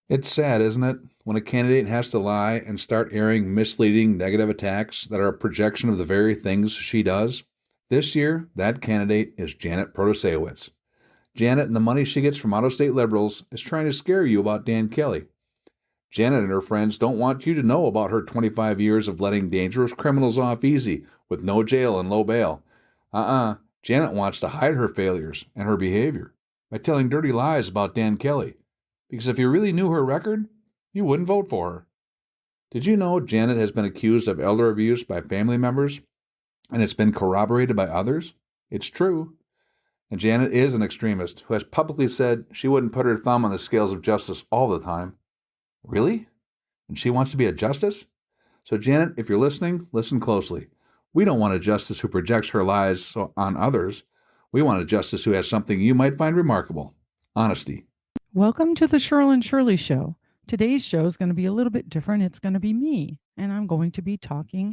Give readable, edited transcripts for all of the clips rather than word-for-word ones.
It's sad, isn't it, when a candidate has to lie and start airing misleading negative attacks that are a projection of the very things she does? This year, that candidate is Janet Protasiewicz. Janet and the money she gets from out-of-state liberals is trying to scare you about Dan Kelly. Janet and her friends don't want you to know about her 25 years of letting dangerous criminals off easy with no jail and low bail. Janet wants to hide her failures and her behavior by telling dirty lies about Dan Kelly. Because if you really knew her record, you wouldn't vote for her. Did you know Janet has been accused of elder abuse by family members, and it's been corroborated by others? It's true. And Janet is an extremist who has publicly said she wouldn't put her thumb on the scales of justice all the time. Really? And she wants to be a justice? So Janet, if you're listening, listen closely. We don't want a justice who projects her lies on others. We want a justice who has something you might find remarkable: honesty. Welcome to the Shirl and Shirley Show. Today's show is going to be a little bit different. It's going to be me, and I'm going to be talking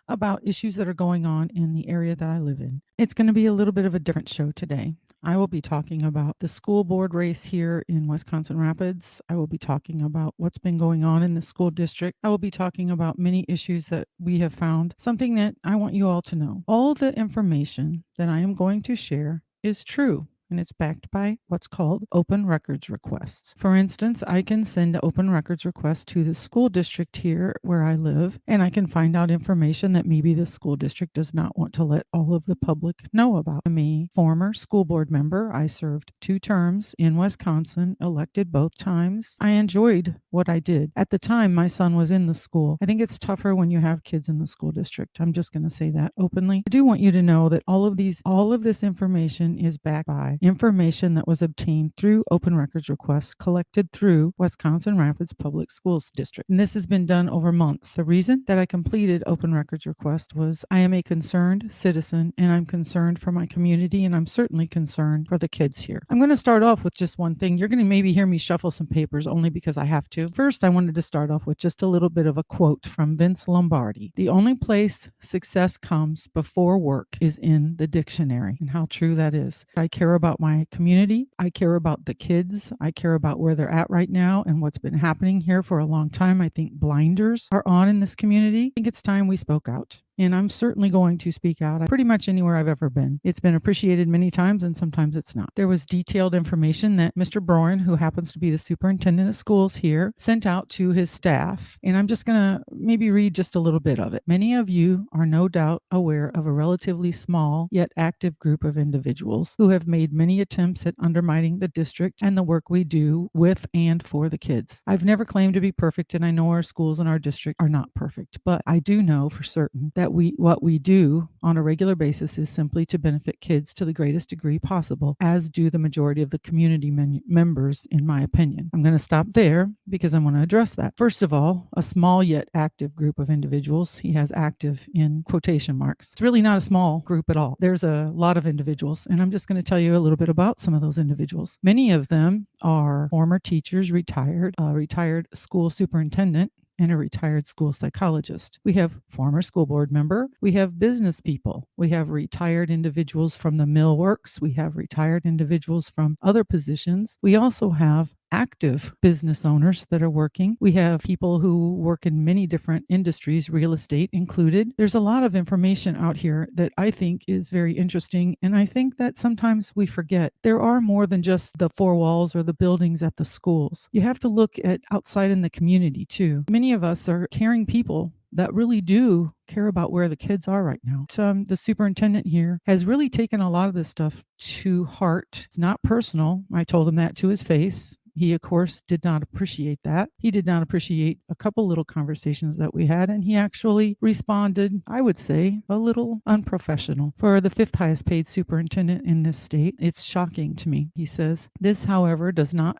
about issues that are going on in the area that I live in. It's going to be a little bit of a different show today. I will be talking about the school board race here in Wisconsin Rapids. I will be talking about what's been going on in the school district. I will be talking about many issues that we have found, something that I want you all to know. All the information that I am going to share is true, and it's backed by what's called open records requests. For instance, I can send an open records request to the school district here where I live, and I can find out information that maybe the school district does not want to let all of the public know about. I'm a former school board member. I served 2 terms in Wisconsin, elected both times. I enjoyed what I did. At the time, my son was in the school. I think it's tougher when you have kids in the school district. I'm just going to say that openly. I do want you to know that all of this information is backed by information that was obtained through open records requests collected through Wisconsin Rapids Public Schools District. And this has been done over months. The reason that I completed open records request was I am a concerned citizen, and I'm concerned for my community, and I'm certainly concerned for the kids here. I'm going to start off with just one thing. You're going to maybe hear me shuffle some papers only because I have to. First, I wanted to start off with just a little bit of a quote from Vince Lombardi. The only place success comes before work is in the dictionary, and how true that is. I care about my community. I care about the kids. I care about where they're at right now and what's been happening here for a long time. I think blinders are on in this community. I think it's time we spoke out. And I'm certainly going to speak out pretty much anywhere I've ever been. It's been appreciated many times, and sometimes it's not. There was detailed information that Mr. Brorin, who happens to be the superintendent of schools here, sent out to his staff. And I'm just going to maybe read just a little bit of it. Many of you are no doubt aware of a relatively small yet active group of individuals who have made many attempts at undermining the district and the work we do with and for the kids. I've never claimed to be perfect, and I know our schools in our district are not perfect, but I do know for certain that what we do on a regular basis is simply to benefit kids to the greatest degree possible, as do the majority of the community members, in my opinion. I'm going to stop there because I want to address that. First of all, a small yet active group of individuals. He has active in quotation marks. It's really not a small group at all. There's a lot of individuals, and I'm just going to tell you a little bit about some of those individuals. Many of them are former teachers, retired school superintendent, and a retired school psychologist. We have former school board member. We have business people. We have retired individuals from the mill works. We have retired individuals from other positions. We also have active business owners that are working. We have people who work in many different industries, real estate included. There's a lot of information out here that I think is very interesting, and I think that sometimes we forget there are more than just the 4 walls or the buildings at the schools. You have to look at outside in the community too. Many of us are caring people that really do care about where the kids are right now. So the superintendent here has really taken a lot of this stuff to heart. It's not personal. I told him that to his face. He, of course, did not appreciate that. He did not appreciate a couple little conversations that we had, and he actually responded, I would say, a little unprofessional. For the 5th highest paid superintendent in this state, it's shocking to me. He says, this, however, does not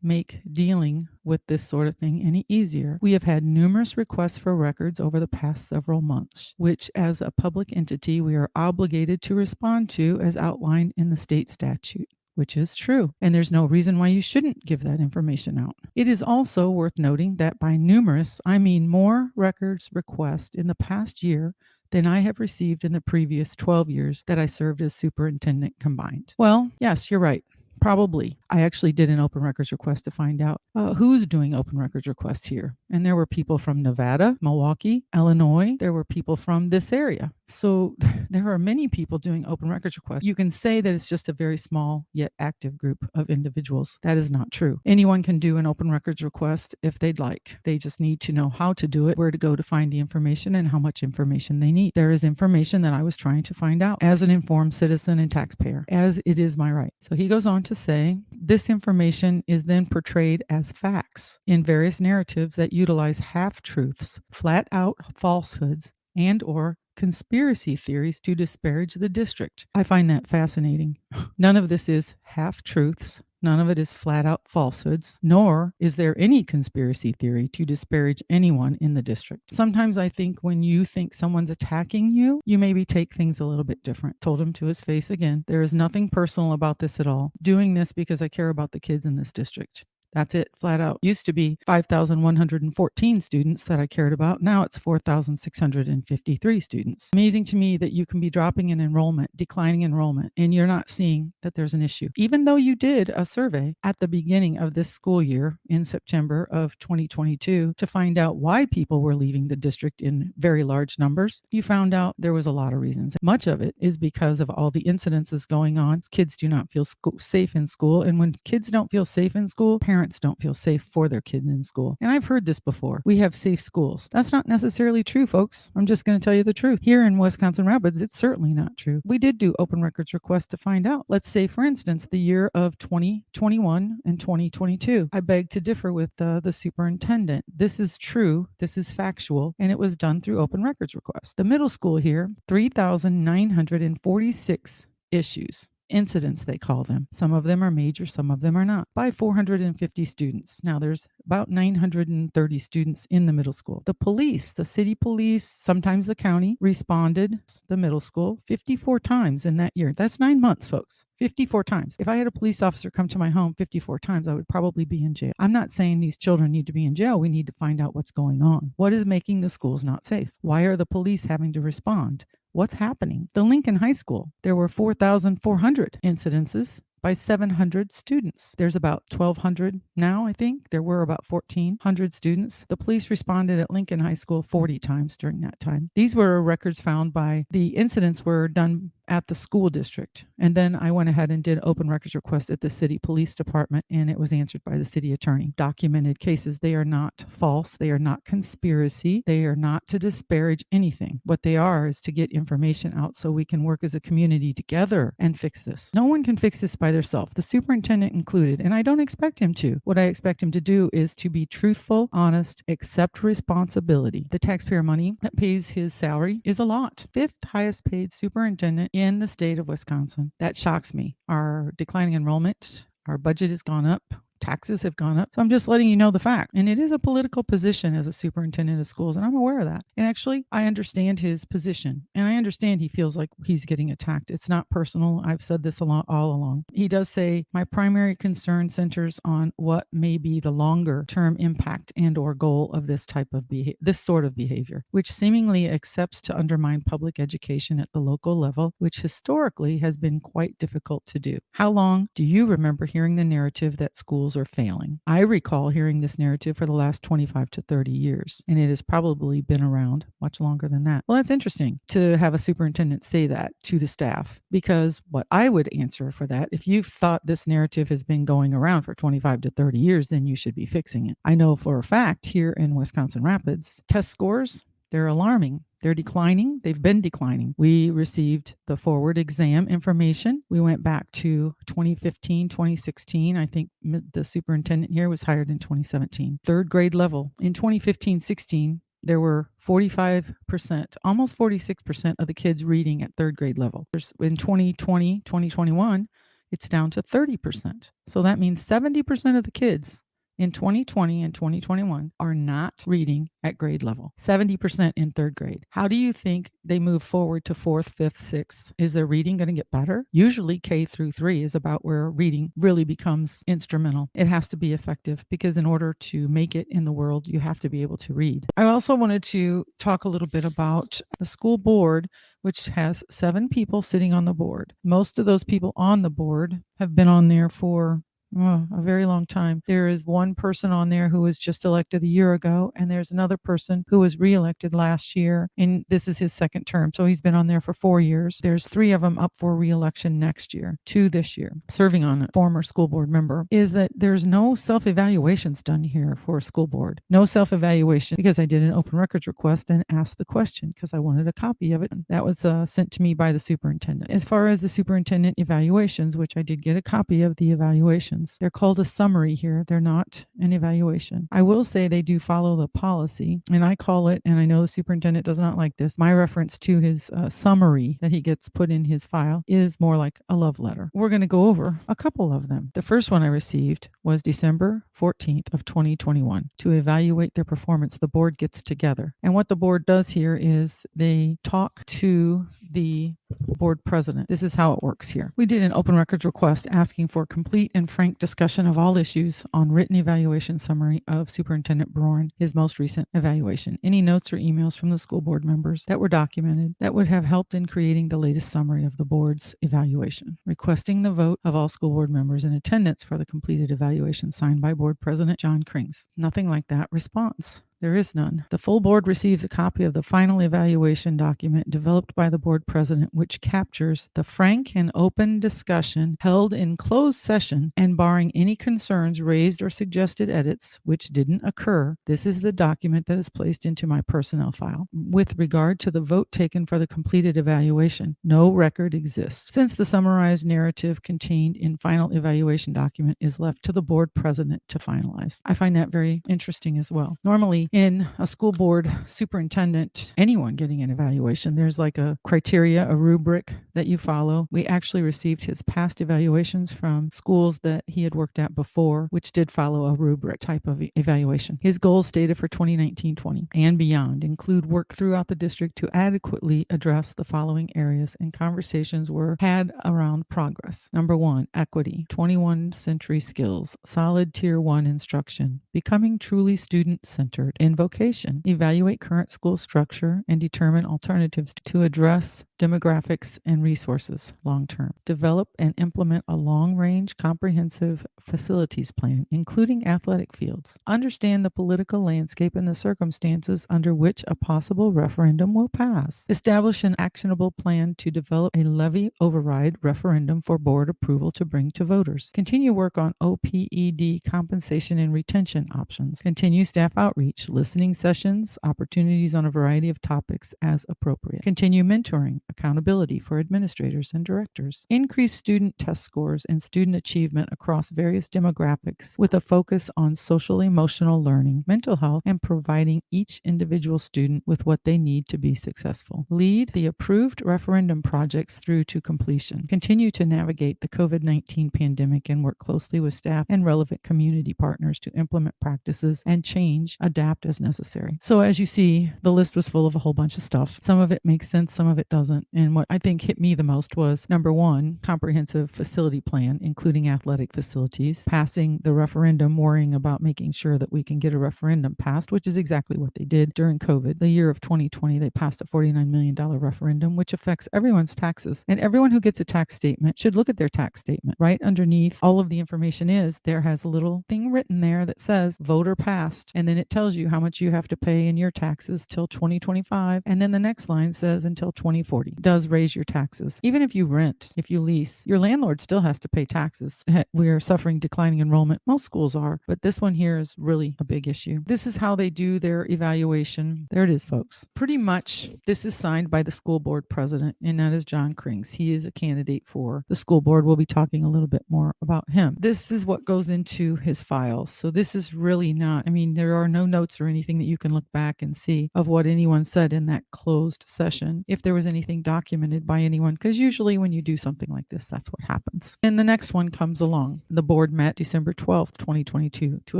make dealing with this sort of thing any easier. We have had numerous requests for records over the past several months, which as a public entity, we are obligated to respond to as outlined in the state statute, which is true. And there's no reason why you shouldn't give that information out. It is also worth noting that by numerous, I mean more records requests in the past year than I have received in the previous 12 years that I served as superintendent combined. Well, yes, you're right. Probably. I actually did an open records request to find out who's doing open records requests here. And there were people from Nevada, Milwaukee, Illinois. There were people from this area. So there are many people doing open records requests. You can say that it's just a very small yet active group of individuals. That is not true. Anyone can do an open records request if they'd like. They just need to know how to do it, where to go to find the information, and how much information they need. There is information that I was trying to find out as an informed citizen and taxpayer, as it is my right. So he goes on to say, this information is then portrayed as facts in various narratives that utilize half-truths, flat-out falsehoods, and or conspiracy theories to disparage the district. I find that fascinating. None of this is half-truths. None of it is flat out falsehoods, nor is there any conspiracy theory to disparage anyone in the district. Sometimes I think when you think someone's attacking you, you maybe take things a little bit different. Told him to his face again, there is nothing personal about this at all. Doing this because I care about the kids in this district. That's it, flat out. Used to be 5,114 students that I cared about. Now it's 4,653 students. Amazing to me that you can be dropping in enrollment, declining enrollment, and you're not seeing that there's an issue. Even though you did a survey at the beginning of this school year in September of 2022 to find out why people were leaving the district in very large numbers, you found out there was a lot of reasons. Much of it is because of all the incidences going on. Kids do not feel safe in school. And when kids don't feel safe in school, parents don't feel safe for their kids in school. And I've heard this before. We have safe schools. That's not necessarily true, folks. I'm just going to tell you the truth. Here in Wisconsin Rapids, it's certainly not true. We did do open records requests to find out. Let's say, for instance, the year of 2021 and 2022. I beg to differ with the superintendent. This is true. This is factual. And it was done through open records requests. The middle school here, 3,946 issues. Incidents, they call them. Some of them are major, some of them are not, by 450 students. Now there's about 930 students in the middle school. The police, the city police, sometimes the county, responded the middle school 54 times in that year. That's 9 months, folks. 54 times. If I had a police officer come to my home 54 times, I would probably be in jail. I'm not saying these children need to be in jail. We need to find out what's going on. What is making the schools not safe? Why are the police having to respond? What's happening? The Lincoln High School, there were 4,400 incidences by 700 students. There's about 1,200 now, I think. There were about 1,400 students. The police responded at Lincoln High School 40 times during that time. These were records found by the incidents were done at the school district. And then I went ahead and did open records request at the city police department, and it was answered by the city attorney. Documented cases. They are not false. They are not conspiracy. They are not to disparage anything. What they are is to get information out so we can work as a community together and fix this. No one can fix this by themselves, the superintendent included, and I don't expect him to. What I expect him to do is to be truthful, honest, accept responsibility. The taxpayer money that pays his salary is a lot. Fifth highest paid superintendent in the state of Wisconsin. That shocks me. Our declining enrollment, our budget has gone up. Taxes have gone up. So I'm just letting you know the fact. And it is a political position as a superintendent of schools, and I'm aware of that. And actually, I understand his position, and I understand he feels like he's getting attacked. It's not personal. I've said this all along. He does say, my primary concern centers on what may be the longer term impact and or goal of this type of this sort of behavior, which seemingly accepts to undermine public education at the local level, which historically has been quite difficult to do. How long do you remember hearing the narrative that schools are failing? I recall hearing this narrative for the last 25 to 30 years, and it has probably been around much longer than that. Well, that's interesting to have a superintendent say that to the staff, because what I would answer for that, if you've thought this narrative has been going around for 25 to 30 years, then you should be fixing it. I know for a fact here in Wisconsin Rapids, test scores, they're alarming. They're declining. They've been declining. We received the forward exam information. We went back to 2015, 2016. I think the superintendent here was hired in 2017. Third grade level. In 2015-16, there were 45%, almost 46% of the kids reading at third grade level. In 2020, 2021, it's down to 30%. So that means 70% of the kids in 2020 and 2021 are not reading at grade level, 70% in third grade. How do you think they move forward to fourth, fifth, sixth? Is their reading going to get better? Usually K through 3 is about where reading really becomes instrumental. It has to be effective because in order to make it in the world, you have to be able to read. I also wanted to talk a little bit about the school board, which has 7 people sitting on the board. Most of those people on the board have been on there for a very long time. There is one person on there who was just elected a year ago, and there's another person who was reelected last year, and this is his second term. So he's been on there for 4 years. There's 3 of them up for reelection next year, 2 this year. Serving on a former school board member is that there's no self-evaluations done here for a school board. No self-evaluation because I did an open records request and asked the question because I wanted a copy of it. That was sent to me by the superintendent. As far as the superintendent evaluations, which I did get a copy of the evaluations, they're called a summary here. They're not an evaluation. I will say they do follow the policy, and I call it, and I know the superintendent does not like this, my reference to his summary that he gets put in his file is more like a love letter. We're going to go over a couple of them. The first one I received was December 14th of 2021. To evaluate their performance, the board gets together. And what the board does here is they talk to the board president. This is how it works here. We did an open records request asking for complete and frank discussion of all issues on written evaluation summary of Superintendent Brown, his most recent evaluation. Any notes or emails from the school board members that were documented that would have helped in creating the latest summary of the board's evaluation. Requesting the vote of all school board members in attendance for the completed evaluation signed by board president John Krings. Nothing like that response. There is none. The full board receives a copy of the final evaluation document developed by the board president, which captures the frank and open discussion held in closed session, and barring any concerns raised or suggested edits, which didn't occur, this is the document that is placed into my personnel file. With regard to the vote taken for the completed evaluation, no record exists, since the summarized narrative contained in final evaluation document is left to the board president to finalize. I find that very interesting as well. Normally, in a school board superintendent, anyone getting an evaluation, there's like a criteria, a rubric that you follow. We actually received his past evaluations from schools that he had worked at before, which did follow a rubric type of evaluation. His goals stated for 2019-20 and beyond include work throughout the district to adequately address the following areas, and conversations were had around progress. Number 1, equity, 21st century skills, solid tier 1 instruction, becoming truly student-centered. In vocation, evaluate current school structure and determine alternatives to address demographics and resources long-term. Develop and implement a long-range comprehensive facilities plan, including athletic fields. Understand the political landscape and the circumstances under which a possible referendum will pass. Establish an actionable plan to develop a levy override referendum for board approval to bring to voters. Continue work on OPED compensation and retention options. Continue staff outreach, listening sessions, opportunities on a variety of topics as appropriate. Continue mentoring, accountability for administrators and directors. Increase student test scores and student achievement across various demographics with a focus on social emotional learning, mental health, and providing each individual student with what they need to be successful. Lead the approved referendum projects through to completion. Continue to navigate the COVID-19 pandemic and work closely with staff and relevant community partners to implement practices and change, adapt as necessary. So as you see, the list was full of a whole bunch of stuff. Some of it makes sense, some of it doesn't. And what I think hit me the most was number 1, comprehensive facility plan, including athletic facilities, passing the referendum, worrying about making sure that we can get a referendum passed, which is exactly what they did during COVID. The year of 2020, they passed a $49 million referendum, which affects everyone's taxes. And everyone who gets a tax statement should look at their tax statement. Right underneath all of the information there has a little thing written there that says voter passed, and then it tells you how much you have to pay in your taxes till 2025, and then the next line says until 2040. It does raise your taxes. Even if you rent, if you lease, your landlord still has to pay taxes. We are suffering declining enrollment. Most schools are, but this one here is really a big issue. This is how they do their evaluation. There it is, folks. Pretty much, this is signed by the school board president, and that is John Krings. He is a candidate for the school board. We'll be talking a little bit more about him. This is what goes into his files. So this is really not, there are no notes or anything that you can look back and see of what anyone said in that closed session. If there was anything being documented by anyone, because usually when you do something like this, that's what happens. And the next one comes along. The board met December 12th, 2022 to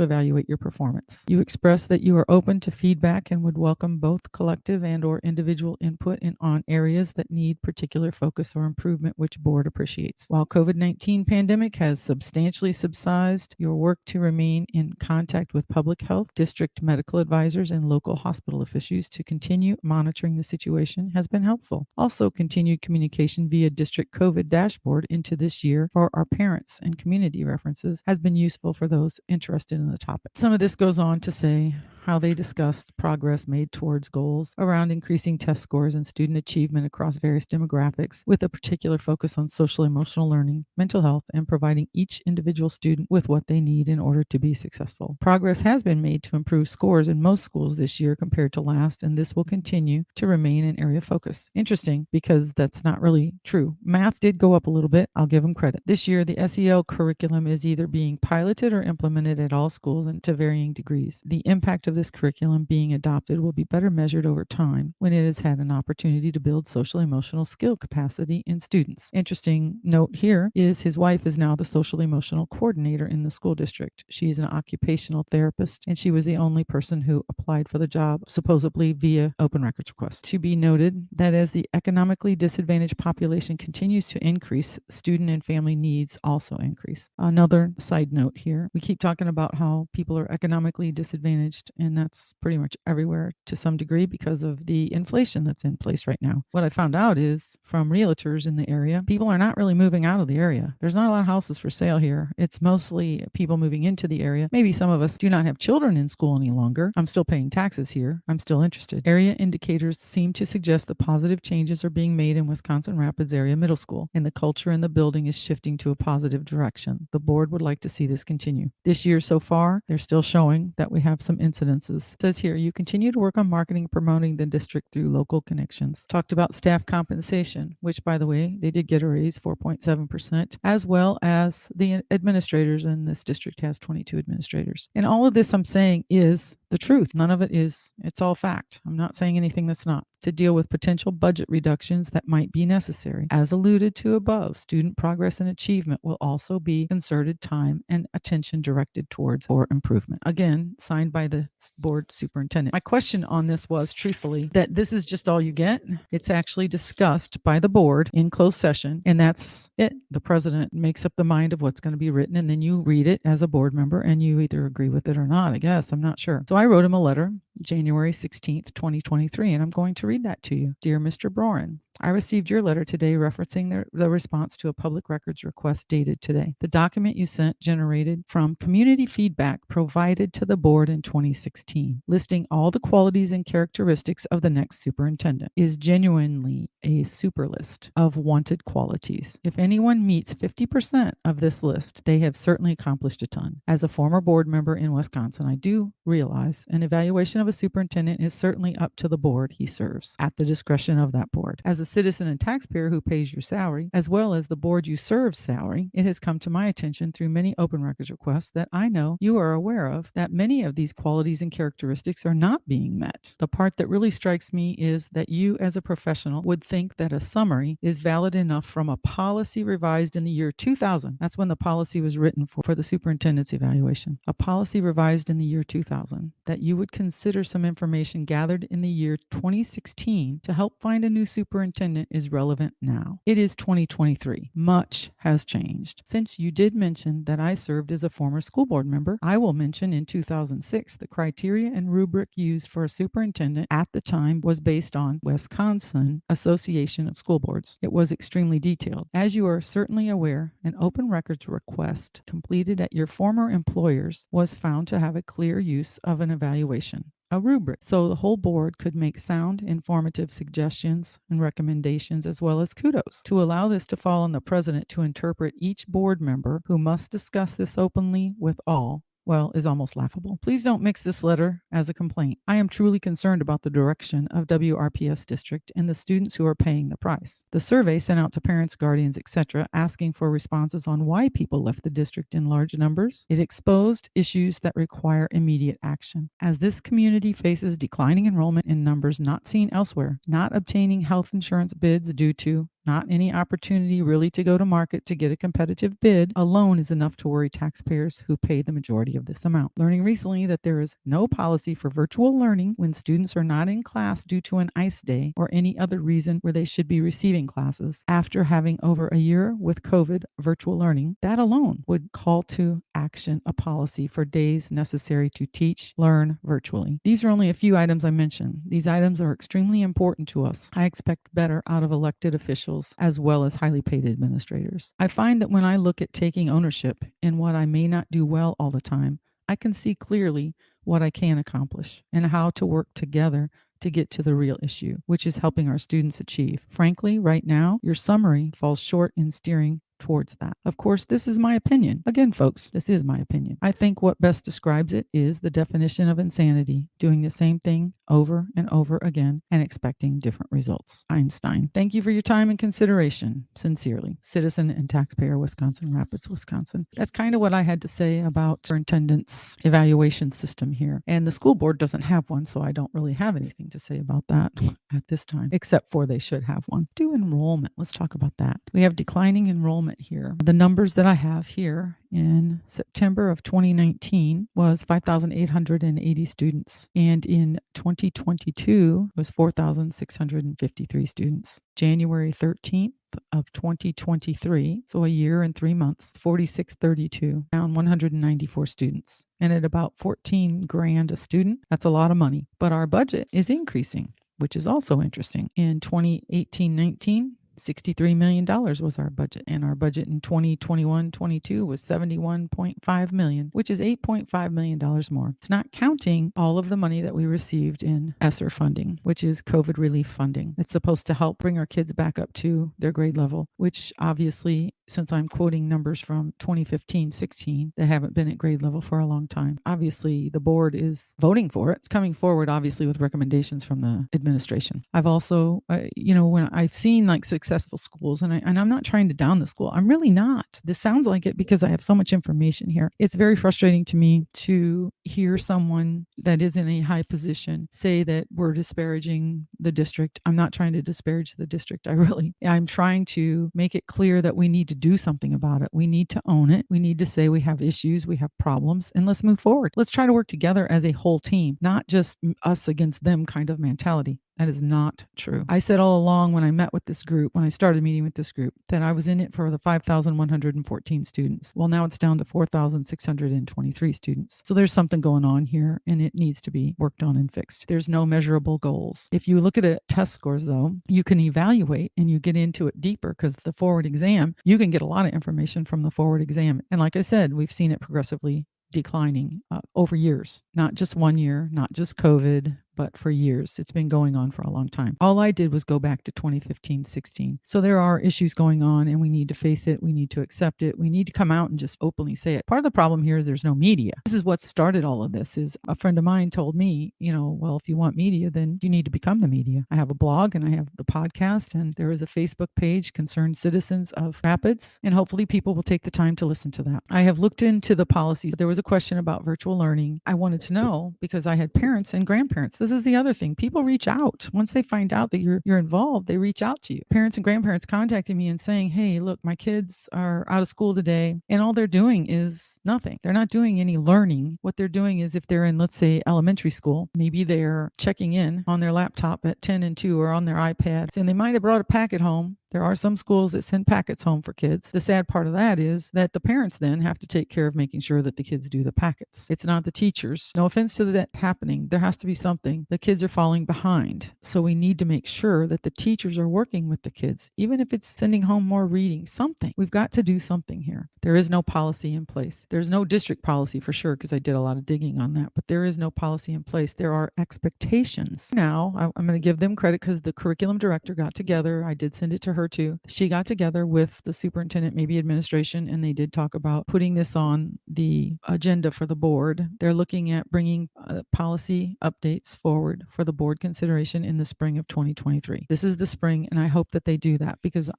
evaluate your performance. You expressed that you are open to feedback and would welcome both collective and or individual input on areas that need particular focus or improvement, which board appreciates. While COVID-19 pandemic has substantially subsided, your work to remain in contact with public health, district medical advisors, and local hospital officials to continue monitoring the situation has been helpful. Also, continued communication via district COVID dashboard into this year for our parents and community references has been useful for those interested in the topic. Some of this goes on to say how they discussed progress made towards goals around increasing test scores and student achievement across various demographics, with a particular focus on social emotional learning, mental health, and providing each individual student with what they need in order to be successful. Progress has been made to improve scores in most schools this year compared to last, and this will continue to remain an area of focus. Interesting, because that's not really true. Math did go up a little bit. I'll give them credit. This year, the SEL curriculum is either being piloted or implemented at all schools and to varying degrees. The impact of this curriculum being adopted will be better measured over time when it has had an opportunity to build social emotional skill capacity in students. Interesting note here is his wife is now the social emotional coordinator in the school district. She is an occupational therapist, and she was the only person who applied for the job, supposedly via open records request. To be noted that as the economically disadvantaged population continues to increase, student and family needs also increase. Another side note here, we keep talking about how people are economically disadvantaged, and that's pretty much everywhere to some degree because of the inflation that's in place right now. What I found out is from realtors in the area, people are not really moving out of the area. There's not a lot of houses for sale here. It's mostly people moving into the area. Maybe some of us do not have children in school any longer. I'm still paying taxes here. I'm still interested. Area indicators seem to suggest that positive changes are being made in Wisconsin Rapids area middle school, and the culture in the building is shifting to a positive direction. The board would like to see this continue. This year so far, they're still showing that we have some incidences. It says here, you continue to work on marketing and promoting the district through local connections. Talked about staff compensation, which by the way, they did get a raise, 4.7%, as well as the administrators, and this district has 22 administrators. And all of this I'm saying is the truth. None of it is, it's all fact. I'm not saying anything that's not. To deal with potential budget reductions that might be necessary. As alluded to above, student progress and achievement will also be concerted time and attention directed towards for improvement. Again, signed by the board superintendent. My question on this was, truthfully, that this is just all you get. It's actually discussed by the board in closed session, and that's it. The president makes up the mind of what's going to be written, and then you read it as a board member, and you either agree with it or not, I guess. I'm not sure. So I wrote him a letter January 16th, 2023, and I'm going to read that to you. Dear Mr. Brorin, I received your letter today referencing the response to a public records request dated today. The document you sent generated from community feedback provided to the board in 2016, listing all the qualities and characteristics of the next superintendent, is genuinely a super list of wanted qualities. If anyone meets 50% of this list, they have certainly accomplished a ton. As a former board member in Wisconsin, I do realize an evaluation of a superintendent is certainly up to the board he serves, at the discretion of that board. As a citizen and taxpayer who pays your salary, as well as the board you serve's salary, it has come to my attention through many open records requests that I know you are aware of that many of these qualities and characteristics are not being met. The part that really strikes me is that you as a professional would think that a summary is valid enough from a policy revised in the year 2000. That's when the policy was written for the superintendent's evaluation. A policy revised in the year 2000, that you would consider some information gathered in the year 2016 to help find a new superintendent is relevant now. It is 2023. Much has changed. Since you did mention that I served as a former school board member, I will mention in 2006 the criteria and rubric used for a superintendent at the time was based on Wisconsin Association of School Boards. It was extremely detailed. As you are certainly aware, an open records request completed at your former employers was found to have a clear use of an evaluation, a rubric, so the whole board could make sound, informative suggestions and recommendations, as well as kudos. To allow this to fall on the president to interpret each board member, who must discuss this openly with all, well, is almost laughable. Please don't mix this letter as a complaint. I am truly concerned about the direction of WRPS District and the students who are paying the price. The survey sent out to parents, guardians, etc., asking for responses on why people left the district in large numbers. It exposed issues that require immediate action. As this community faces declining enrollment in numbers not seen elsewhere, not obtaining health insurance bids due to not any opportunity really to go to market to get a competitive bid alone is enough to worry taxpayers who pay the majority of this amount. Learning recently that there is no policy for virtual learning when students are not in class due to an ice day or any other reason where they should be receiving classes. After having over a year with COVID virtual learning, that alone would call to action a policy for days necessary to teach, learn virtually. These are only a few items I mentioned. These items are extremely important to us. I expect better out of elected officials as well as highly paid administrators. I find that when I look at taking ownership in what I may not do well all the time, I can see clearly what I can accomplish and how to work together to get to the real issue, which is helping our students achieve. Frankly, right now, your summary falls short in steering towards that. Of course, this is my opinion. Again, folks, this is my opinion. I think what best describes it is the definition of insanity, doing the same thing over and over again and expecting different results. Einstein. Thank you for your time and consideration. Sincerely, citizen and taxpayer, Wisconsin Rapids, Wisconsin. That's kind of what I had to say about superintendent's evaluation system here. And the school board doesn't have one, so I don't really have anything to say about that at this time, except for they should have one. Do enrollment. Let's talk about that. We have declining enrollment here. The numbers that I have here in September of 2019 was 5,880 students, and in 2022 was 4,653 students. January 13th of 2023, so a year and 3 months, 4632, down 194 students. And at about 14 grand a student, that's a lot of money. But our budget is increasing, which is also interesting. In 2018-19, $63 million was our budget, and our budget in 2021-22 was $71.5 million, which is $8.5 million more. It's not counting all of the money that we received in ESSER funding, which is COVID relief funding. It's supposed to help bring our kids back up to their grade level, which obviously, since I'm quoting numbers from 2015-16, they haven't been at grade level for a long time. Obviously, the board is voting for it. It's coming forward, obviously, with recommendations from the administration. I've also, when I've seen like successful schools, and I'm not trying to down the school. I'm really not. This sounds like it because I have so much information here. It's very frustrating to me to hear someone that is in a high position say that we're disparaging the district. I'm not trying to disparage the district. I'm trying to make it clear that we need to do something about it. We need to own it. We need to say we have issues, we have problems, and let's move forward. Let's try to work together as a whole team, not just us against them kind of mentality. That is not true. I said all along when I met with this group, when I started meeting with this group, that I was in it for the 5,114 students. Well, now it's down to 4,623 students. So there's something going on here, and it needs to be worked on and fixed. There's no measurable goals. If you look at test scores, though, you can evaluate and you get into it deeper, because the forward exam, you can get a lot of information from the forward exam. And like I said, we've seen it progressively declining over years, not just 1 year, not just COVID, but for years. It's been going on for a long time. All I did was go back to 2015-16. So there are issues going on, and we need to face it. We need to accept it. We need to come out and just openly say it. Part of the problem here is there's no media. This is what started all of this. Is a friend of mine told me, well, if you want media, then you need to become the media. I have a blog and I have the podcast, and there is a Facebook page, Concerned Citizens of Rapids, and hopefully people will take the time to listen to that. I have looked into the policies. There was a question about virtual learning. I wanted to know because I had parents and grandparents. This is the other thing. People reach out. Once they find out that you're involved, they reach out to you. Parents and grandparents contacting me and saying, hey, look, my kids are out of school today, and all they're doing is nothing. They're not doing any learning. What they're doing is, if they're in, let's say, elementary school, maybe they're checking in on their laptop at 10 and 2 or on their iPad, and they might have brought a packet home. There are some schools that send packets home for kids. The sad part of that is that the parents then have to take care of making sure that the kids do the packets. It's not the teachers. No offense to that happening. There has to be something. The kids are falling behind. So we need to make sure that the teachers are working with the kids, even if it's sending home more reading, something. We've got to do something here. There is no policy in place. There's no district policy for sure, because I did a lot of digging on that, but there is no policy in place. There are expectations. Now, I'm going to give them credit because the curriculum director got together. I did send it to her too. She got together with the superintendent, maybe administration, and they did talk about putting this on the agenda for the board. They're looking at bringing policy updates forward for the board consideration in the spring of 2023. This is the spring, and I hope that they do that because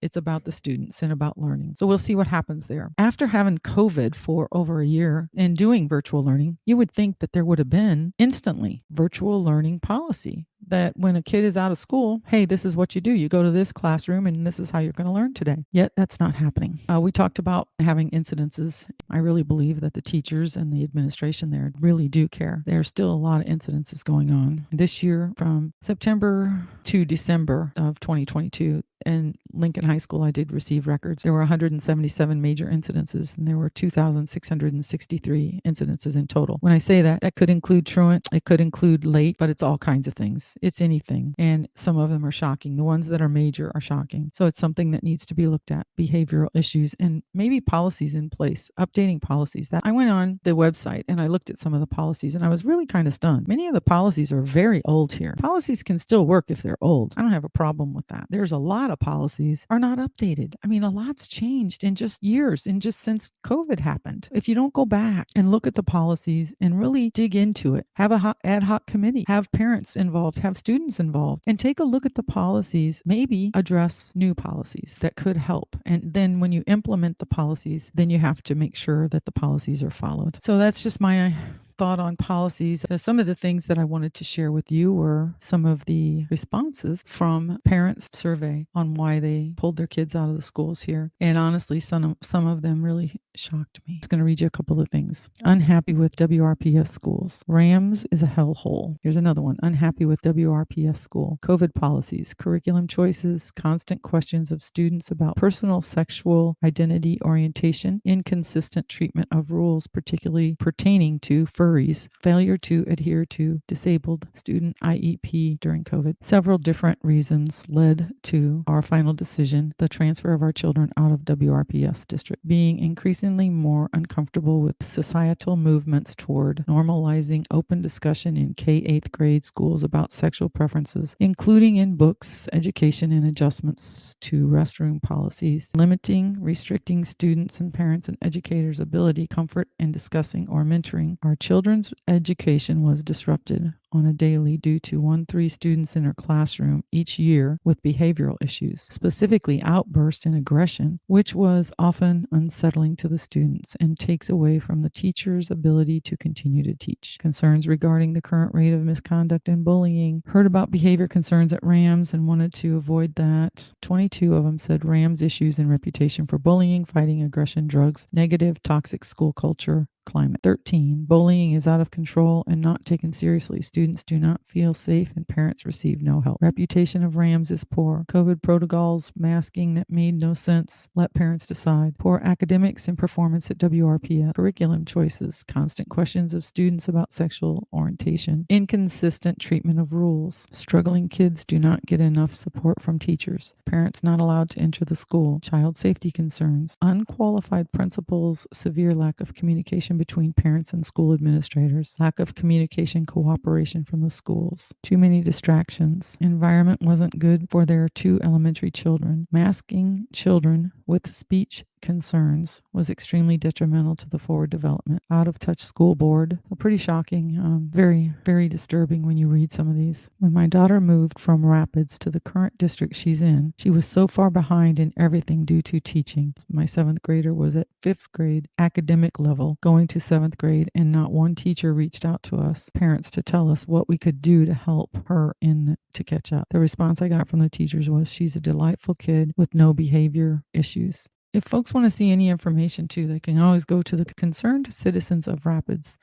it's about the students and about learning. So we'll see what happens there. After having COVID for over a year and doing virtual learning, you would think that there would have been instantly virtual learning policy, that when a kid is out of school, hey, this is what you do. You go to this classroom and this is how you're going to learn today. Yet that's not happening. We talked about having incidences. I really believe that the teachers and the administration there really do care. There's still a lot of incidences going on. This year, from September to December of 2022, in Lincoln High School, I did receive records. There were 177 major incidences, and there were 2,663 incidences in total. When I say that, that could include truant, it could include late, but it's all kinds of things. It's anything. And some of them are shocking. The ones that are major are shocking. So it's something that needs to be looked at. Behavioral issues and maybe policies in place, updating policies. That I went on the website and I looked at some of the policies and I was really kind of stunned. Many of the policies are very old here. Policies can still work if they're old. I don't have a problem with that. There's a lot of policies are not updated. I mean, a lot's changed in just years and just since COVID happened. If you don't go back and look at the policies and really dig into it, have a ad hoc committee, have parents involved, have students involved, and take a look at the policies, maybe address new policies that could help. And then when you implement the policies, then you have to make sure that the policies are followed. So that's just my thought on policies. So some of the things that I wanted to share with you were some of the responses from parents' survey on why they pulled their kids out of the schools here. And honestly, some of them really shocked me. I'm just going to read you a couple of things. Unhappy with WRPS schools. Rams is a hellhole. Here's another one. Unhappy with WRPS school. COVID policies, curriculum choices, constant questions of students about personal sexual identity orientation, inconsistent treatment of rules, particularly pertaining to furries, failure to adhere to disabled student IEP during COVID. Several different reasons led to our final decision, the transfer of our children out of WRPS District. Being increasingly more uncomfortable with societal movements toward normalizing open discussion in K-8th grade schools about sexual preferences, including in books, education, and adjustments to restroom policies, limiting, restricting students and parents and educators' ability, comfort, in discussing or mentoring our children's education was disrupted on a daily due to 1-3 students in her classroom each year with behavioral issues, specifically outbursts and aggression, which was often unsettling to the students and takes away from the teacher's ability to continue to teach. Concerns regarding the current rate of misconduct and bullying. Heard about behavior concerns at Rams and wanted to avoid that. 22 of them said Rams issues and reputation for bullying, fighting, aggression, drugs, negative, toxic school culture, climate. 13. Bullying is out of control and not taken seriously. Students do not feel safe and parents receive no help. Reputation of Rams is poor. COVID protocols, masking that made no sense. Let parents decide. Poor academics and performance at WRPS. Curriculum choices. Constant questions of students about sexual orientation. Inconsistent treatment of rules. Struggling kids do not get enough support from teachers. Parents not allowed to enter the school. Child safety concerns. Unqualified principals. Severe lack of communication between parents and school administrators, lack of communication cooperation from the schools, too many distractions, environment wasn't good for their 2 elementary children, masking children with speech concerns was extremely detrimental to the forward development. Out of touch school board, pretty shocking, very, very disturbing when you read some of these. When my daughter moved from Rapids to the current district she's in, she was so far behind in everything due to teaching. My 7th grader was at 5th grade academic level, going to 7th grade, and not one teacher reached out to us, parents, to tell us what we could do to help her to catch up. The response I got from the teachers was, she's a delightful kid with no behavior issues. If folks want to see any information too, they can always go to the Concerned Citizens of Rapids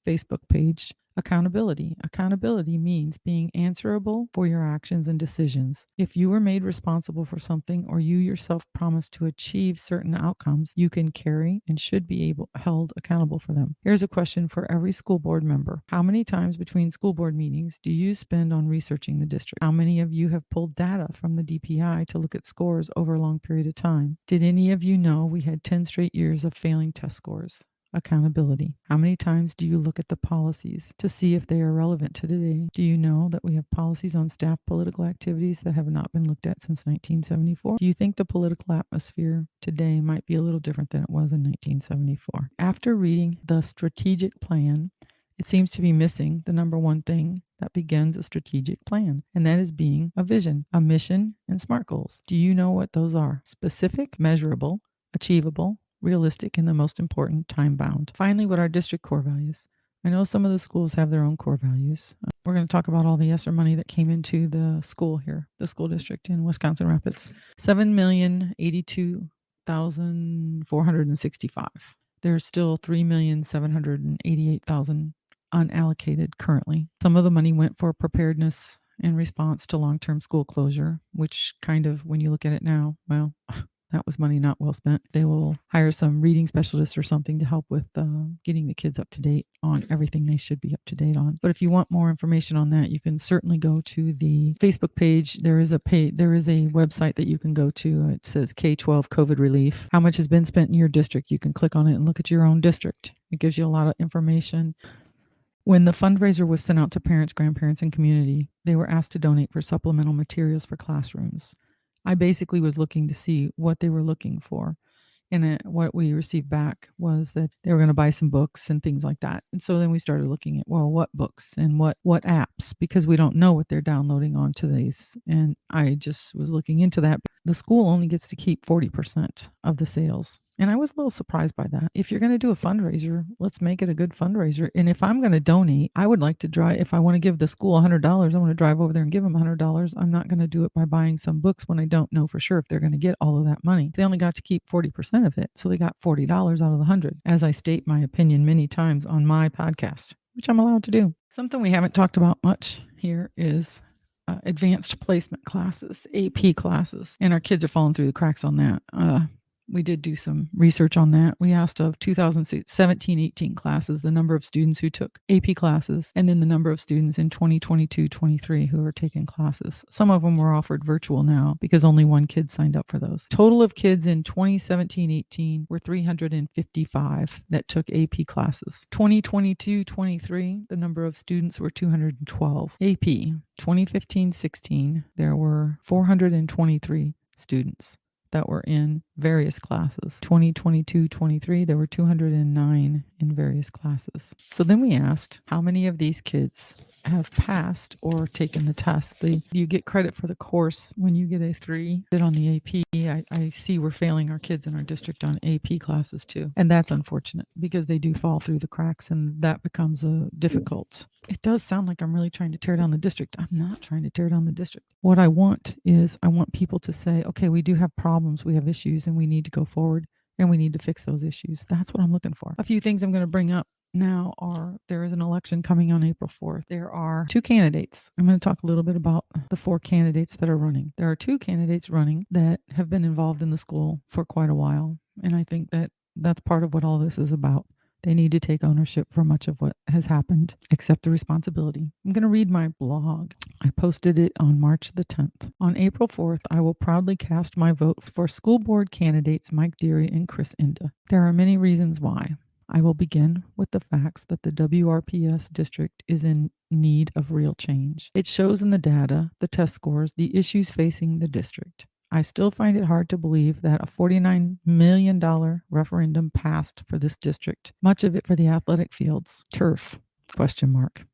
Facebook page. Accountability. Accountability means being answerable for your actions and decisions. If you were made responsible for something or you yourself promised to achieve certain outcomes, you can carry and should be held accountable for them. Here's a question for every school board member. How many times between school board meetings do you spend on researching the district? How many of you have pulled data from the DPI to look at scores over a long period of time? Did any of you know we had 10 straight years of failing test scores? accountability. How many times do you look at the policies to see if they are relevant to today? Do you know that we have policies on staff political activities that have not been looked at since 1974? Do you think the political atmosphere today might be a little different than it was in 1974? After reading the strategic plan, it seems to be missing the number one thing that begins a strategic plan, and that is being a vision, a mission, and SMART goals. Do you know what those are? Specific, measurable, achievable, realistic, and the most important, time bound. Finally, what are district core values? I know some of the schools have their own core values. We're going to talk about all the ESSER money that came into the school here, the school district in Wisconsin Rapids. 7,082,465. There's still 3,788,000 unallocated currently. Some of the money went for preparedness in response to long-term school closure, which kind of, when you look at it now, well, that was money not well spent. They will hire some reading specialists or something to help with getting the kids up to date on everything they should be up to date on. But if you want more information on that, you can certainly go to the Facebook page. There is a website that you can go to. It says K-12 COVID relief. How much has been spent in your district? You can click on it and look at your own district. It gives you a lot of information. When the fundraiser was sent out to parents, grandparents, and community, they were asked to donate for supplemental materials for classrooms. I basically was looking to see what they were looking for. And what we received back was that they were going to buy some books and things like that. And so then we started looking at, well, what books and what apps, because we don't know what they're downloading onto these. And I just was looking into that. The school only gets to keep 40% of the sales. And I was a little surprised by that. If you're going to do a fundraiser, let's make it a good fundraiser. And if I'm going to donate, I would like to drive. If I want to give the school $100, I want to drive over there and give them $100. I'm not going to do it by buying some books when I don't know for sure if they're going to get all of that money. They only got to keep 40% of it. So they got $40 out of the 100, as I state my opinion many times on my podcast, which I'm allowed to do. Something we haven't talked about much here is advanced placement classes, AP classes, and our kids are falling through the cracks on that. We did do some research on that. We asked of 2017-18 classes, the number of students who took AP classes, and then the number of students in 2022-23 who are taking classes. Some of them were offered virtual now because only one kid signed up for those. Total of kids in 2017-18 were 355 that took AP classes. 2022-23, the number of students were 212. AP, 2015-16, there were 423 students that were in various classes. 2022-23, there were 209 in various classes. So then we asked, how many of these kids have passed or taken the test? You get credit for the course when you get a 3. Then on the AP, I see we're failing our kids in our district on AP classes too. And that's unfortunate because they do fall through the cracks and that becomes difficult. It does sound like I'm really trying to tear down the district. I'm not trying to tear down the district. What I want people to say, okay, we do have problems, we have issues, and we need to go forward and we need to fix those issues. That's what I'm looking for. A few things I'm going to bring up now are there is an election coming on April 4th. There are 2 candidates. I'm going to talk a little bit about the 4 candidates that are running. There are 2 candidates running that have been involved in the school for quite a while. And I think that that's part of what all this is about. They need to take ownership for much of what has happened, accept the responsibility. I'm going to read my blog. I posted it on March the 10th. On April 4th, I will proudly cast my vote for school board candidates Mike Derrie and Chris Inda. There are many reasons why. I will begin with the facts that the WRPS District is in need of real change. It shows in the data, the test scores, the issues facing the district. I still find it hard to believe that a $49 million referendum passed for this district, much of it for the athletic fields, turf, ?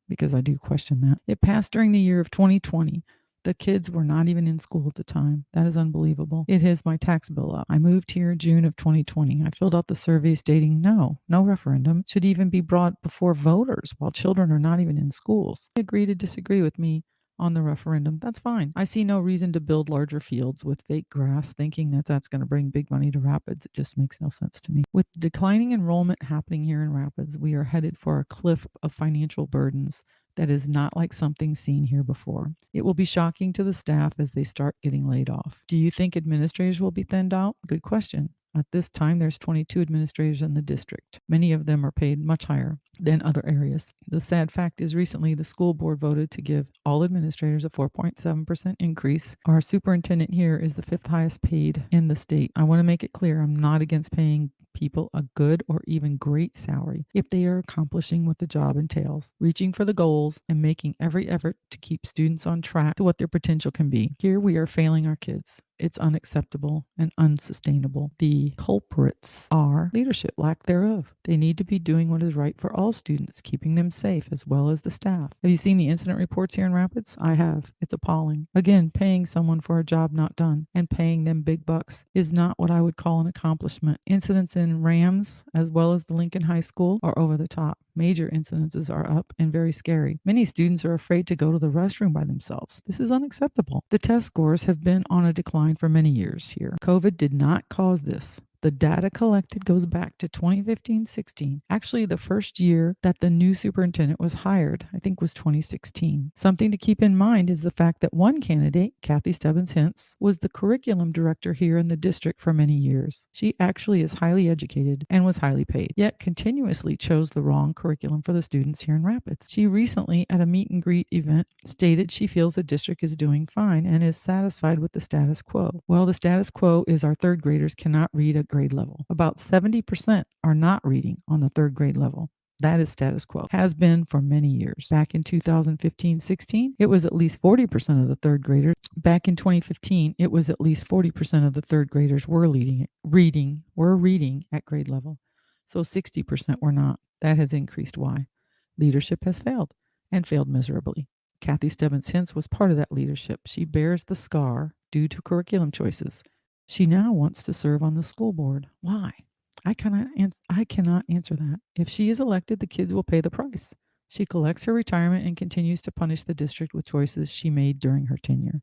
Because I do question that. It passed during the year of 2020. The kids were not even in school at the time. That is unbelievable. It has my tax bill up. I moved here June of 2020. I filled out the survey stating no referendum should even be brought before voters while children are not even in schools. They agree to disagree with me on the referendum. That's fine. I see no reason to build larger fields with fake grass thinking that that's going to bring big money to Rapids. It just makes no sense to me. With declining enrollment happening here in Rapids, we are headed for a cliff of financial burdens that is not like something seen here before. It will be shocking to the staff as they start getting laid off. Do you think administrators will be thinned out? Good question. At this time, there's 22 administrators in the district. Many of them are paid much higher than other areas. The sad fact is recently the school board voted to give all administrators a 4.7% increase. Our superintendent here is the 5th highest paid in the state. I want to make it clear I'm not against paying people a good or even great salary if they are accomplishing what the job entails, reaching for the goals and making every effort to keep students on track to what their potential can be. Here we are failing our kids. It's unacceptable and unsustainable. The culprits are leadership, lack thereof. They need to be doing what is right for all students, keeping them safe as well as the staff. Have you seen the incident reports here in Rapids? I have. It's appalling. Again, paying someone for a job not done and paying them big bucks is not what I would call an accomplishment. Incidents in Rams as well as the Lincoln High School are over the top. Major incidences are up and very scary. Many students are afraid to go to the restroom by themselves. This is unacceptable. The test scores have been on a decline for many years here. COVID did not cause this. The data collected goes back to 2015-16. Actually, the first year that the new superintendent was hired, I think was 2016. Something to keep in mind is the fact that one candidate, Kathy Stebbins-Hintz, was the curriculum director here in the district for many years. She actually is highly educated and was highly paid, yet continuously chose the wrong curriculum for the students here in Rapids. She recently, at a meet and greet event, stated she feels the district is doing fine and is satisfied with the status quo. Well, the status quo is our third graders cannot read at grade level. About 70% are not reading on the third grade level. That is status quo. Has been for many years. Back in 2015-16, it was at least 40% of the third graders. Back in 2015, it was at least 40% of the third graders were reading at grade level. So 60% were not. That has increased. Why? Leadership has failed and failed miserably. Kathy Stebbins-Hintz was part of that leadership. She bears the scar due to curriculum choices. She now wants to serve on the school board. Why? I cannot answer that. If she is elected, the kids will pay the price. She collects her retirement and continues to punish the district with choices she made during her tenure.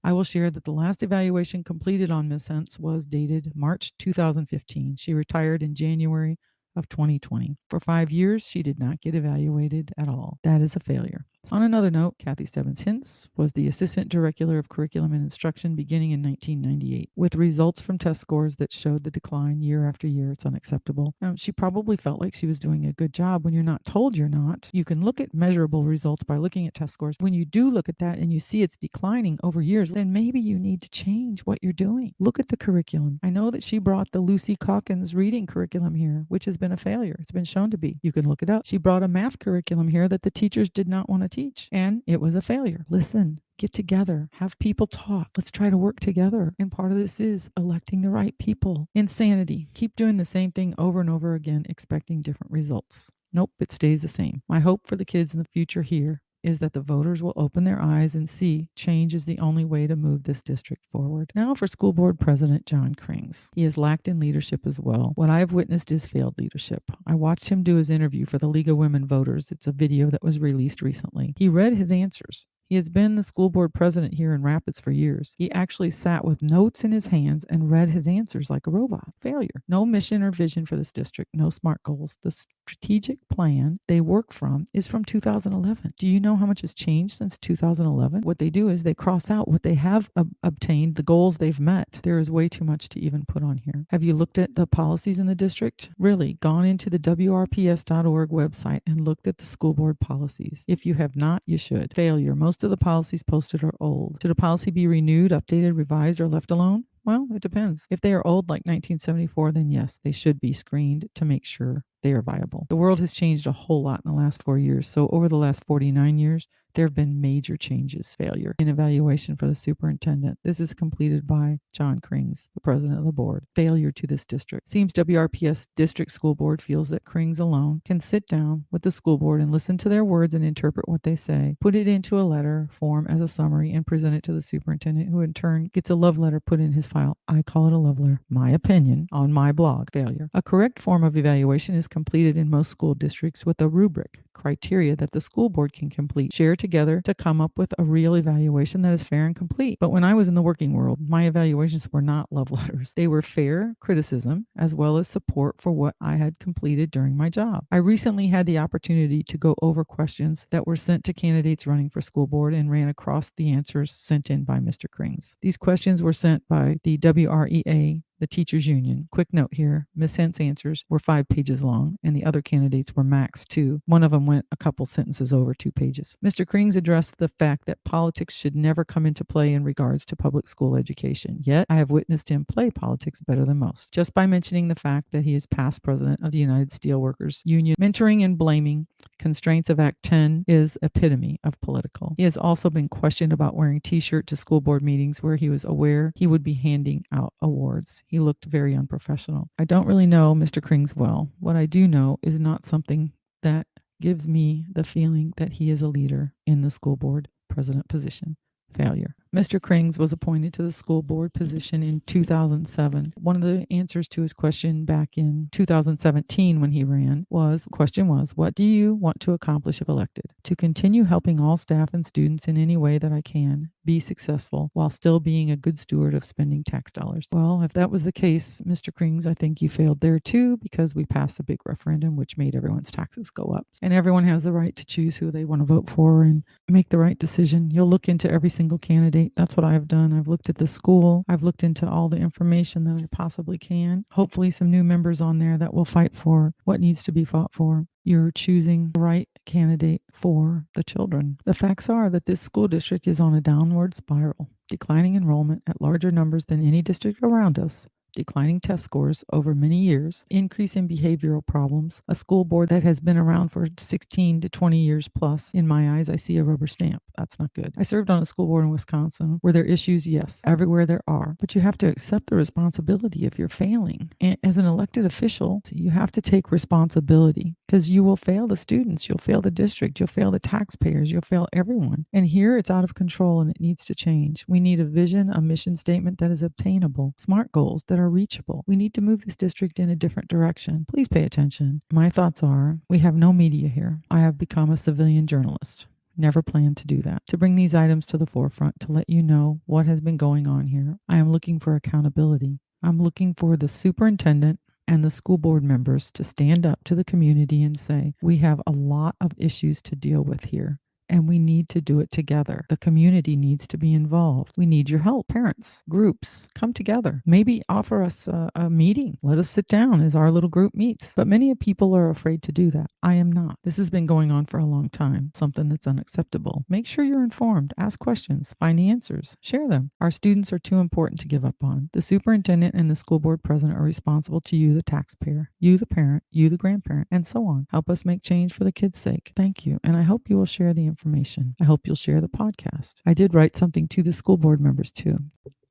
I will share that the last evaluation completed on Ms. Hintz was dated March 2015. She retired in January of 2020. For 5 years, she did not get evaluated at all. That is a failure. On another note, Kathy Stebbins-Hintz was the Assistant Director of Curriculum and Instruction beginning in 1998, with results from test scores that showed the decline year after year. It's unacceptable. She probably felt like she was doing a good job when you're not told you're not. You can look at measurable results by looking at test scores. When you do look at that and you see it's declining over years, then maybe you need to change what you're doing. Look at the curriculum. I know that she brought the Lucy Calkins reading curriculum here, which has been a failure. It's been shown to be. You can look it up. She brought a math curriculum here that the teachers did not want to teach, and it was a failure. Listen, get together, have people talk. Let's try to work together. And part of this is electing the right people. Insanity. Keep doing the same thing over and over again, expecting different results. Nope, it stays the same. My hope for the kids in the future here is that the voters will open their eyes and see change is the only way to move this district forward. Now for School Board President John Krings. He has lacked in leadership as well. What I have witnessed is failed leadership. I watched him do his interview for the League of Women Voters. It's a video that was released recently. He read his answers. He has been the school board president here in Rapids for years. He actually sat with notes in his hands and read his answers like a robot. Failure. No mission or vision for this district. No SMART goals. The strategic plan they work from is from 2011. Do you know how much has changed since 2011? What they do is they cross out what they have obtained, the goals they've met. There is way too much to even put on here. Have you looked at the policies in the district? Really, gone into the WRPS.org website and looked at the school board policies? If you have not, you should. Failure. Most of the policies posted are old. Should a policy be renewed, updated, revised, or left alone? Well, it depends. If they are old like 1974, then yes, they should be screened to make sure they are viable. The world has changed a whole lot in the last 4 years. So over the last 49 years, there have been major changes. Failure in evaluation for the superintendent. This is completed by John Krings, the president of the board. Failure to this district. Seems WRPS District School Board feels that Krings alone can sit down with the school board and listen to their words and interpret what they say, put it into a letter form as a summary, and present it to the superintendent, who in turn gets a love letter put in his file. I call it a love letter. My opinion on my blog. Failure. A correct form of evaluation is completed in most school districts with a rubric, criteria that the school board can complete, share together to come up with a real evaluation that is fair and complete. But when I was in the working world, my evaluations were not love letters. They were fair criticism as well as support for what I had completed during my job. I recently had the opportunity to go over questions that were sent to candidates running for school board and ran across the answers sent in by Mr. Krings. These questions were sent by the WREA the teachers union. Quick note here, Miss Hent's answers were 5 pages long, and the other candidates were max 2. One of them went a couple sentences over 2 pages. Mr. Krings addressed the fact that politics should never come into play in regards to public school education. Yet, I have witnessed him play politics better than most. Just by mentioning the fact that he is past president of the United Steelworkers Union, mentoring and blaming constraints of Act 10 is epitome of political. He has also been questioned about wearing t-shirt to school board meetings where he was aware he would be handing out awards. He looked very unprofessional. I don't really know Mr. Krings well. What I do know is not something that gives me the feeling that he is a leader in the school board president position. Failure. Mr. Krings was appointed to the school board position in 2007. One of the answers to his question back in 2017 when he ran question was, what do you want to accomplish if elected? To continue helping all staff and students in any way that I can be successful while still being a good steward of spending tax dollars. Well, if that was the case, Mr. Krings, I think you failed there too, because we passed a big referendum which made everyone's taxes go up. And everyone has the right to choose who they want to vote for and make the right decision. You'll look into every single candidate. That's what I've done. I've looked at the school. I've looked into all the information that I possibly can. Hopefully some new members on there that will fight for what needs to be fought for. You're choosing the right candidate for the children. The facts are that this school district is on a downward spiral, declining enrollment at larger numbers than any district around us, declining test scores over many years, increase in behavioral problems, a school board that has been around for 16 to 20 years plus. In my eyes, I see a rubber stamp. That's not good. I served on a school board in Wisconsin. Were there issues? Yes. Everywhere there are. But you have to accept the responsibility if you're failing. And as an elected official, you have to take responsibility because you will fail the students. You'll fail the district. You'll fail the taxpayers. You'll fail everyone. And here it's out of control and it needs to change. We need a vision, a mission statement that is obtainable, smart goals that are reachable. We need to move this district in a different direction. Please pay attention. My thoughts are, we have no media here. I have become a civilian journalist. Never planned to do that. To bring these items to the forefront, to let you know what has been going on here. I am looking for accountability. I'm looking for the superintendent and the school board members to stand up to the community and say, we have a lot of issues to deal with here. And we need to do it together. The community needs to be involved. We need your help. Parents, groups, come together. Maybe offer us a meeting. Let us sit down as our little group meets. But many people are afraid to do that. I am not. This has been going on for a long time, something that's unacceptable. Make sure you're informed. Ask questions. Find the answers. Share them. Our students are too important to give up on. The superintendent and the school board president are responsible to you, the taxpayer, you, the parent, you, the grandparent, and so on. Help us make change for the kids' sake. Thank you. And I hope you will share the information. I hope you'll share the podcast. I did write something to the school board members too.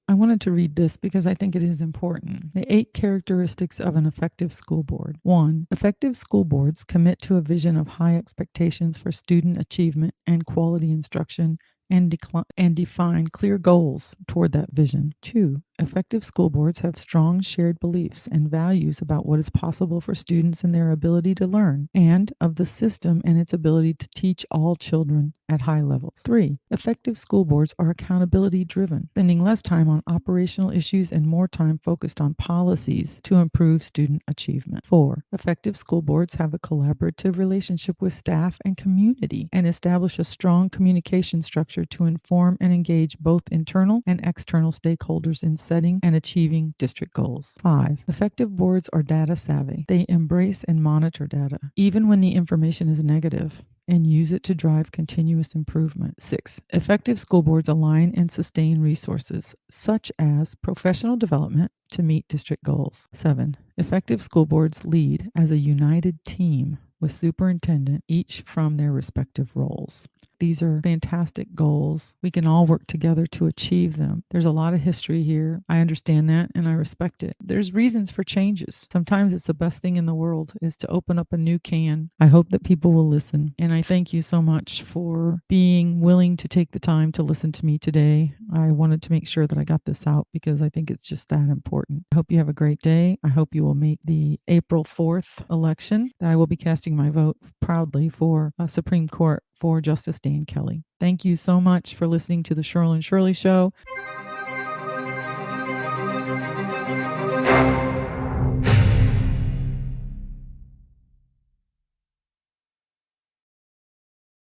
I wanted to read this because I think it is important. The 8 characteristics of an effective school board. 1. Effective school boards commit to a vision of high expectations for student achievement and quality instruction and define clear goals toward that vision. 2. Effective school boards have strong shared beliefs and values about what is possible for students and their ability to learn, and of the system and its ability to teach all children at high levels. 3. Effective school boards are accountability driven, spending less time on operational issues and more time focused on policies to improve student achievement. 4. Effective school boards have a collaborative relationship with staff and community and establish a strong communication structure to inform and engage both internal and external stakeholders in setting and achieving district goals. 5. Effective boards are data savvy. They embrace and monitor data, even when the information is negative, and use it to drive continuous improvement. 6. Effective school boards align and sustain resources, such as professional development, to meet district goals. 7. Effective school boards lead as a united team with superintendent, each from their respective roles. These are fantastic goals. We can all work together to achieve them. There's a lot of history here. I understand that and I respect it. There's reasons for changes. Sometimes it's the best thing in the world is to open up a new can. I hope that people will listen. And I thank you so much for being willing to take the time to listen to me today. I wanted to make sure that I got this out because I think it's just that important. I hope you have a great day. I hope you will make the April 4th election that I will be casting my vote proudly for Supreme Court for Justice Dan Kelly. Thank you so much for listening to the Cheryl and Shirley Show.